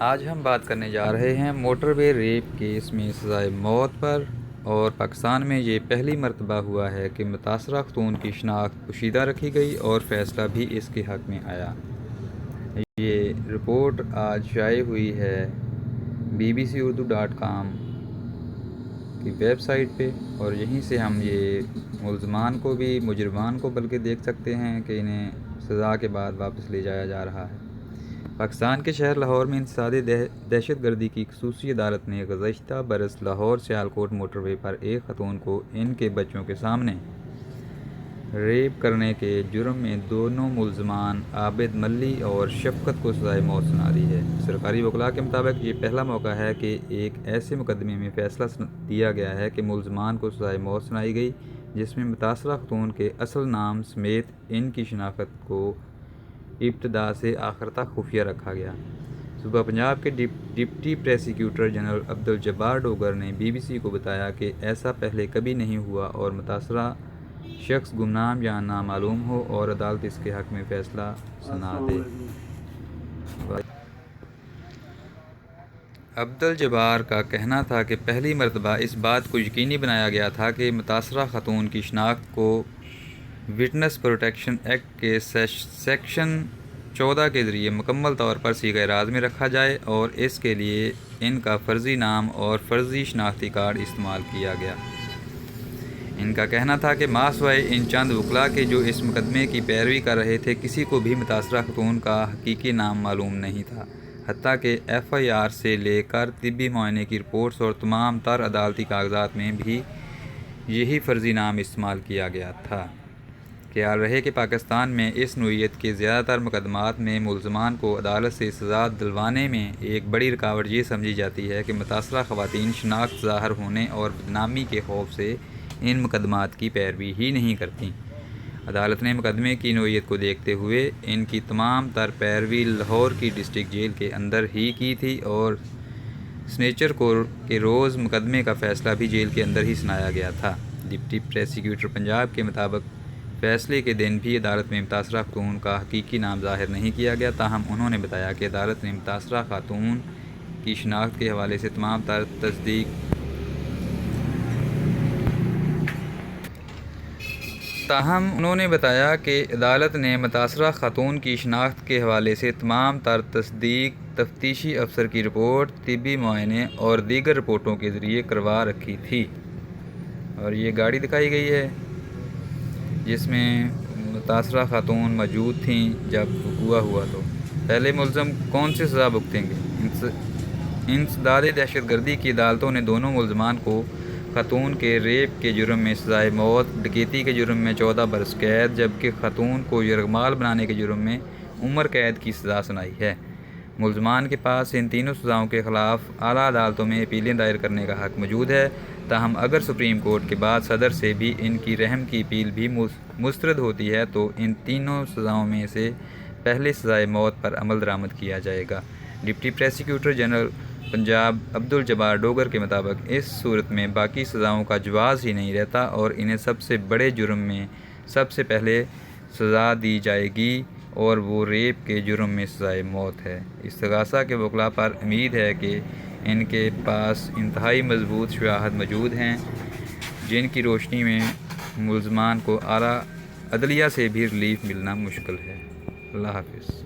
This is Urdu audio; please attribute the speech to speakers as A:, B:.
A: آج ہم بات کرنے جا رہے ہیں موٹر وے ریپ کیس میں سزائے موت پر، اور پاکستان میں یہ پہلی مرتبہ ہوا ہے کہ متاثرہ خاتون کی شناخت پوشیدہ رکھی گئی اور فیصلہ بھی اس کے حق میں آیا۔ یہ رپورٹ آج شائع ہوئی ہے bbcurdu.com کی ویب سائٹ پہ، اور یہیں سے ہم یہ ملزمان کو بھی، مجرمان کو بلکہ دیکھ سکتے ہیں کہ انہیں سزا کے بعد واپس لے جایا جا رہا ہے۔ پاکستان کے شہر لاہور میں انسدادی دہشت گردی کی خصوصی عدالت نے گزشتہ برس لاہور سیالکوٹ موٹر وے پر ایک خاتون کو ان کے بچوں کے سامنے ریپ کرنے کے جرم میں دونوں ملزمان عابد ملی اور شفقت کو سزائے موت سنا دی ہے۔ سرکاری وکلاء کے مطابق یہ پہلا موقع ہے کہ ایک ایسے مقدمے میں فیصلہ دیا گیا ہے کہ ملزمان کو سزائے موت سنائی گئی جس میں متاثرہ خاتون کے اصل نام سمیت ان کی شناخت کو ابتدا سے آخر تک خفیہ رکھا گیا۔ صوبہ پنجاب کے deputy prosecutor general Abdul Jabbar Dogar نے BBC کو بتایا کہ ایسا پہلے کبھی نہیں ہوا اور متاثرہ شخص گمنام یا نامعلوم ہو اور عدالت اس کے حق میں فیصلہ سنا دے۔ عبدالجبار کا کہنا تھا کہ پہلی مرتبہ اس بات کو یقینی بنایا گیا تھا کہ متاثرہ خاتون کی شناخت کو وٹنس پروٹیکشن ایکٹ کے سیکشن 14 کے ذریعے مکمل طور پر صیغہ راز میں رکھا جائے، اور اس کے لیے ان کا فرضی نام اور فرضی شناختی کارڈ استعمال کیا گیا۔ ان کا کہنا تھا کہ ماسوائے ان چند وکلاء کے جو اس مقدمے کی پیروی کر رہے تھے، کسی کو بھی متاثرہ خاتون کا حقیقی نام معلوم نہیں تھا، حتیٰ کہ FIR سے لے کر طبی معائنے کی رپورٹس اور تمام تر عدالتی کاغذات میں بھی یہی فرضی نام استعمال کیا گیا تھا۔ خیال رہے کہ پاکستان میں اس نوعیت کے زیادہ تر مقدمات میں ملزمان کو عدالت سے سزا دلوانے میں ایک بڑی رکاوٹ یہ سمجھی جاتی ہے کہ متاثرہ خواتین شناخت ظاہر ہونے اور بدنامی کے خوف سے ان مقدمات کی پیروی ہی نہیں کرتیں۔ عدالت نے مقدمے کی نوعیت کو دیکھتے ہوئے ان کی تمام تر پیروی لاہور کی ڈسٹرکٹ جیل کے اندر ہی کی تھی، اور سنیچر کے روز مقدمے کا فیصلہ بھی جیل کے اندر ہی سنایا گیا تھا۔ ڈپٹی پروسیکیوٹر پنجاب کے مطابق فیصلے کے دن بھی عدالت میں متاثرہ خاتون کا حقیقی نام ظاہر نہیں کیا گیا، تاہم انہوں نے بتایا کہ عدالت نے متاثرہ خاتون کی شناخت کے حوالے سے تمام تر تصدیق تفتیشی افسر کی رپورٹ، طبی معائنے اور دیگر رپورٹوں کے ذریعے کروا رکھی تھی۔ اور یہ گاڑی دکھائی گئی ہے جس میں متاثرہ خاتون موجود تھیں جب وقوع ہوا۔ تو پہلے ملزم کون سی سزا بھگتیں گے؟ انسداد دہشت گردی کی عدالتوں نے دونوں ملزمان کو خاتون کے ریپ کے جرم میں سزائے موت، ڈکیتی کے جرم میں 14 برس قید، جبکہ خاتون کو یرغمال بنانے کے جرم میں عمر قید کی سزا سنائی ہے۔ ملزمان کے پاس ان تینوں سزاؤں کے خلاف اعلیٰ عدالتوں میں اپیلیں دائر کرنے کا حق موجود ہے، تاہم اگر سپریم کورٹ کے بعد صدر سے بھی ان کی رحم کی اپیل بھی مسترد ہوتی ہے تو ان تینوں سزاؤں میں سے پہلے سزائے موت پر عمل درآمد کیا جائے گا۔ Deputy prosecutor general Punjab Abduljabbar Dogar کے مطابق اس صورت میں باقی سزاؤں کا جواز ہی نہیں رہتا، اور انہیں سب سے بڑے جرم میں سب سے پہلے سزا دی جائے گی، اور وہ ریپ کے جرم میں سزائے موت ہے۔ استغاثہ کے وکلاء پر امید ہے کہ ان کے پاس انتہائی مضبوط شواہد موجود ہیں جن کی روشنی میں ملزمان کو اعلیٰ عدلیہ سے بھی ریلیف ملنا مشکل ہے۔ اللہ حافظ۔